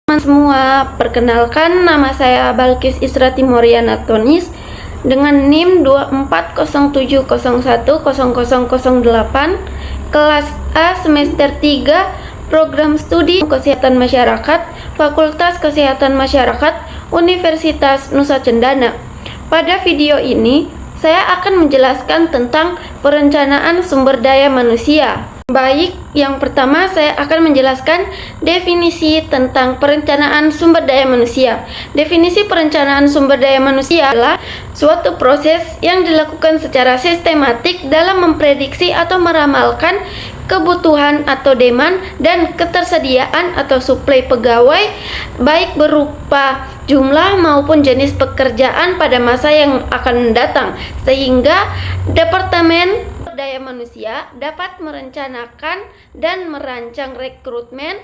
Teman semua, perkenalkan nama saya Balkis Isra Timoriana Tonis dengan NIM 2407010008 kelas A semester 3 program studi Kesehatan Masyarakat Fakultas Kesehatan Masyarakat Universitas Nusa Cendana. Pada video ini saya akan menjelaskan tentang perencanaan sumber daya manusia. Baik, yang pertama saya akan menjelaskan definisi tentang perencanaan sumber daya manusia. Definisi perencanaan sumber daya manusia adalah suatu proses yang dilakukan secara sistematik dalam memprediksi atau meramalkan kebutuhan atau demand dan ketersediaan atau suplai pegawai, baik berupa jumlah maupun jenis pekerjaan pada masa yang akan datang, sehingga Departemen Daya Manusia dapat merencanakan dan merancang rekrutmen,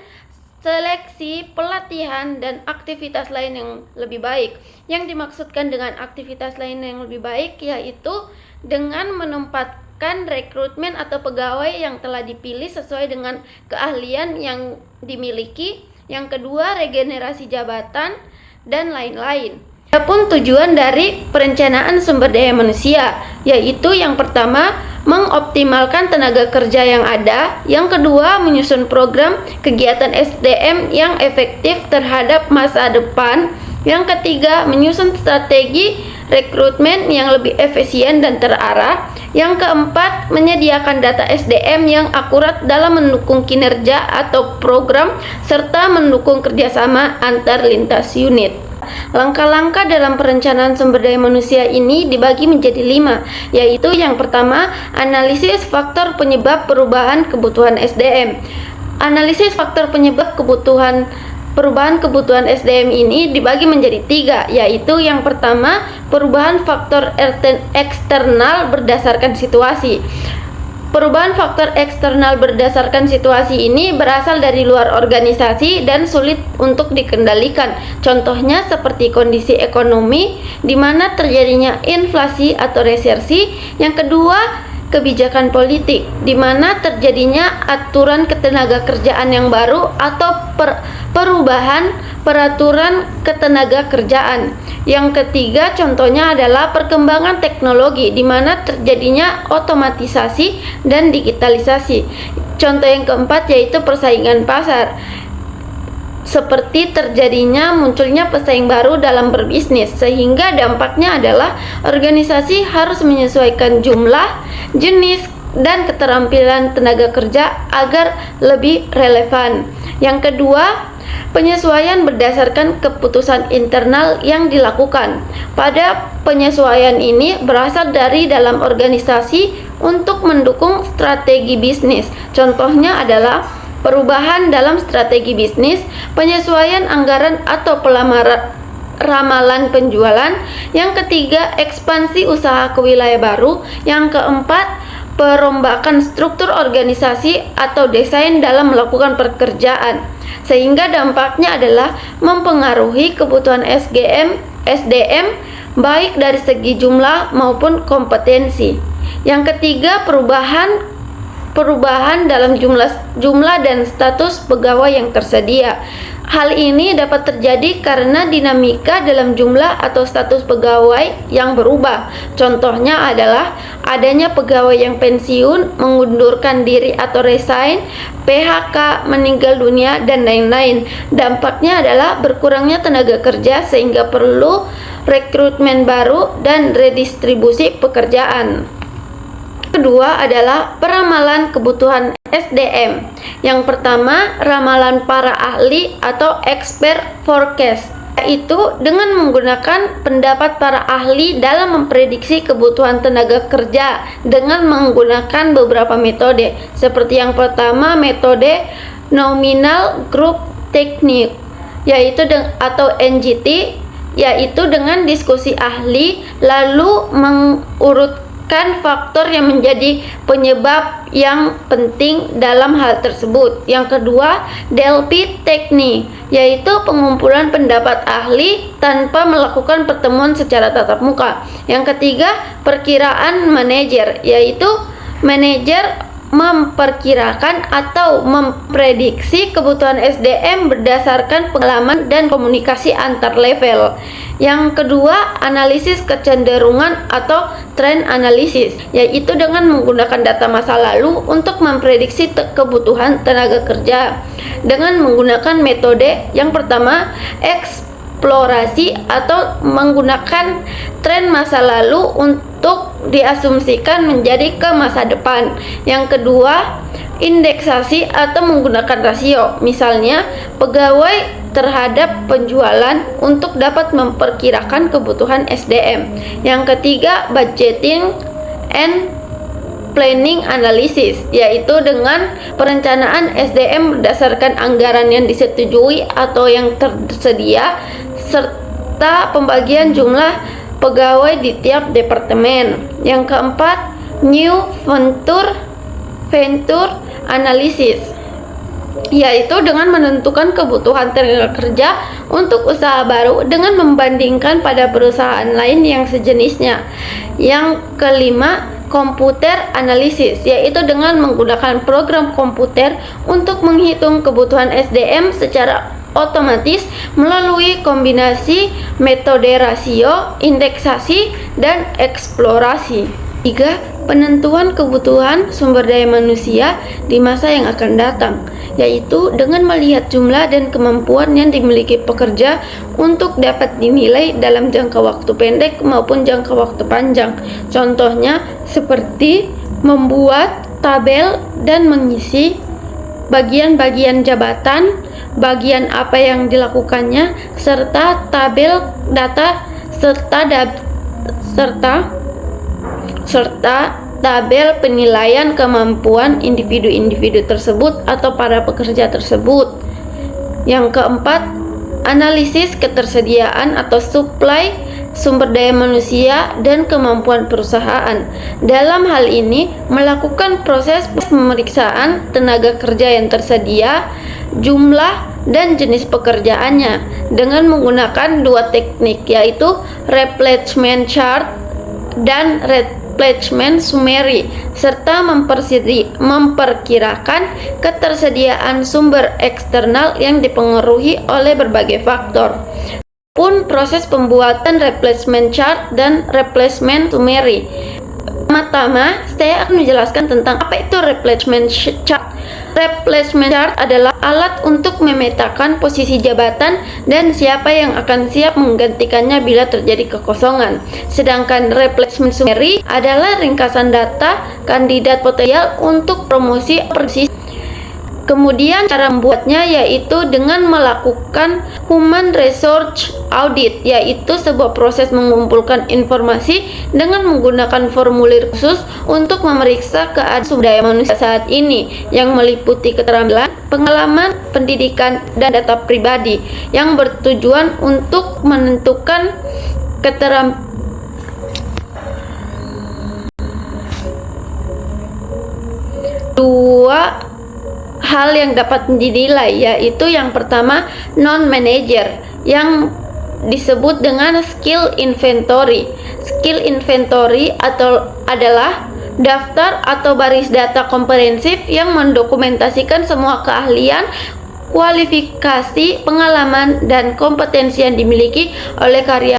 seleksi, pelatihan, dan aktivitas lain yang lebih baik. Yang dimaksudkan dengan aktivitas lain yang lebih baik yaitu dengan menempatkan rekrutmen atau pegawai yang telah dipilih sesuai dengan keahlian yang dimiliki. Yang kedua, regenerasi jabatan, dan lain-lain. Adapun tujuan dari perencanaan sumber daya manusia yaitu yang pertama, mengoptimalkan tenaga kerja yang ada. Yang kedua, menyusun program kegiatan SDM yang efektif terhadap masa depan. Yang ketiga, menyusun strategi rekrutmen yang lebih efisien dan terarah. Yang keempat, menyediakan data SDM yang akurat dalam mendukung kinerja atau program serta mendukung kerjasama antar lintas unit. Langkah-langkah dalam perencanaan sumber daya manusia ini dibagi menjadi 5, yaitu yang pertama, analisis faktor penyebab perubahan kebutuhan SDM. Analisis faktor penyebab perubahan kebutuhan SDM ini dibagi menjadi 3, yaitu yang pertama, perubahan faktor eksternal berdasarkan situasi. Perubahan faktor eksternal berdasarkan situasi ini berasal dari luar organisasi dan sulit untuk dikendalikan. Contohnya seperti kondisi ekonomi di mana terjadinya inflasi atau resesi. Yang kedua, kebijakan politik di mana terjadinya aturan ketenaga kerjaan yang baru atau perubahan peraturan ketenaga kerjaan. Yang ketiga, contohnya adalah perkembangan teknologi di mana terjadinya otomatisasi dan digitalisasi. Contoh yang keempat yaitu persaingan pasar, seperti terjadinya munculnya pesaing baru dalam berbisnis, sehingga dampaknya adalah organisasi harus menyesuaikan jumlah, jenis, dan keterampilan tenaga kerja agar lebih relevan. Yang kedua, penyesuaian berdasarkan keputusan internal yang dilakukan. Pada penyesuaian ini berasal dari dalam organisasi untuk mendukung strategi bisnis. Contohnya adalah perubahan dalam strategi bisnis, penyesuaian anggaran atau ramalan penjualan. Yang ketiga, ekspansi usaha ke wilayah baru. Yang keempat, perombakan struktur organisasi atau desain dalam melakukan pekerjaan, sehingga dampaknya adalah mempengaruhi kebutuhan SDM baik dari segi jumlah maupun kompetensi. Yang ketiga, perubahan dalam jumlah dan status pegawai yang tersedia. Hal ini dapat terjadi karena dinamika dalam jumlah atau status pegawai yang berubah. Contohnya adalah adanya pegawai yang pensiun, mengundurkan diri atau resign, PHK, meninggal dunia, dan lain-lain. Dampaknya adalah berkurangnya tenaga kerja sehingga perlu rekrutmen baru dan redistribusi pekerjaan. Kedua adalah peramalan kebutuhan SDM. Yang pertama, ramalan para ahli atau expert forecast, yaitu dengan menggunakan pendapat para ahli dalam memprediksi kebutuhan tenaga kerja dengan menggunakan beberapa metode. Seperti yang pertama, metode nominal group technique, yaitu atau NGT, yaitu dengan diskusi ahli lalu mengurutkan faktor yang menjadi penyebab yang penting dalam hal tersebut. Yang kedua, Delphi teknik, yaitu pengumpulan pendapat ahli tanpa melakukan pertemuan secara tatap muka. Yang ketiga, perkiraan manajer, yaitu manajer memperkirakan atau memprediksi kebutuhan SDM berdasarkan pengalaman dan komunikasi antar level. Yang kedua, analisis kecenderungan atau trend analysis, yaitu dengan menggunakan data masa lalu untuk memprediksi kebutuhan tenaga kerja dengan menggunakan metode yang pertama, eksplorasi atau menggunakan tren masa lalu untuk diasumsikan menjadi ke masa depan. Yang kedua, indeksasi atau menggunakan rasio, misalnya pegawai terhadap penjualan untuk dapat memperkirakan kebutuhan SDM. Yang ketiga, budgeting and planning analysis, yaitu dengan perencanaan SDM berdasarkan anggaran yang disetujui atau yang tersedia serta pembagian jumlah pegawai di tiap departemen. Yang keempat, new venture analysis, yaitu dengan menentukan kebutuhan tenaga kerja untuk usaha baru dengan membandingkan pada perusahaan lain yang sejenisnya. Yang kelima, komputer analisis, yaitu dengan menggunakan program komputer untuk menghitung kebutuhan SDM secara otomatis melalui kombinasi metode rasio, indeksasi, dan eksplorasi. 3. Penentuan kebutuhan sumber daya manusia di masa yang akan datang, yaitu dengan melihat jumlah dan kemampuan yang dimiliki pekerja untuk dapat dinilai dalam jangka waktu pendek maupun jangka waktu panjang. Contohnya seperti membuat tabel dan mengisi bagian-bagian jabatan, bagian apa yang dilakukannya, serta tabel data serta tabel penilaian kemampuan individu-individu tersebut atau para pekerja tersebut. Yang keempat, analisis ketersediaan atau supply sumber daya manusia dan kemampuan perusahaan. Dalam hal ini, melakukan proses pemeriksaan tenaga kerja yang tersedia, jumlah dan jenis pekerjaannya dengan menggunakan dua teknik, yaitu replenishment chart dan replenishment summary, serta memperkirakan ketersediaan sumber eksternal yang dipengaruhi oleh berbagai faktor. Pun proses pembuatan replenishment chart dan replenishment summary. Pertama, saya akan menjelaskan tentang apa itu replenishment chart. Replenishment chart adalah alat untuk memetakan posisi jabatan dan siapa yang akan siap menggantikannya bila terjadi kekosongan. Sedangkan replenishment summary adalah ringkasan data kandidat potensial untuk promosi posisi. Kemudian cara membuatnya yaitu dengan melakukan human resource audit, yaitu sebuah proses mengumpulkan informasi dengan menggunakan formulir khusus untuk memeriksa keadaan sumber daya manusia saat ini yang meliputi keterampilan, pengalaman, pendidikan, dan data pribadi yang bertujuan untuk menentukan dua hal yang dapat dinilai, yaitu yang pertama non-manager yang disebut dengan skill inventory. Skill inventory adalah daftar atau baris data komprehensif yang mendokumentasikan semua keahlian, kualifikasi, pengalaman, dan kompetensi yang dimiliki oleh karyawan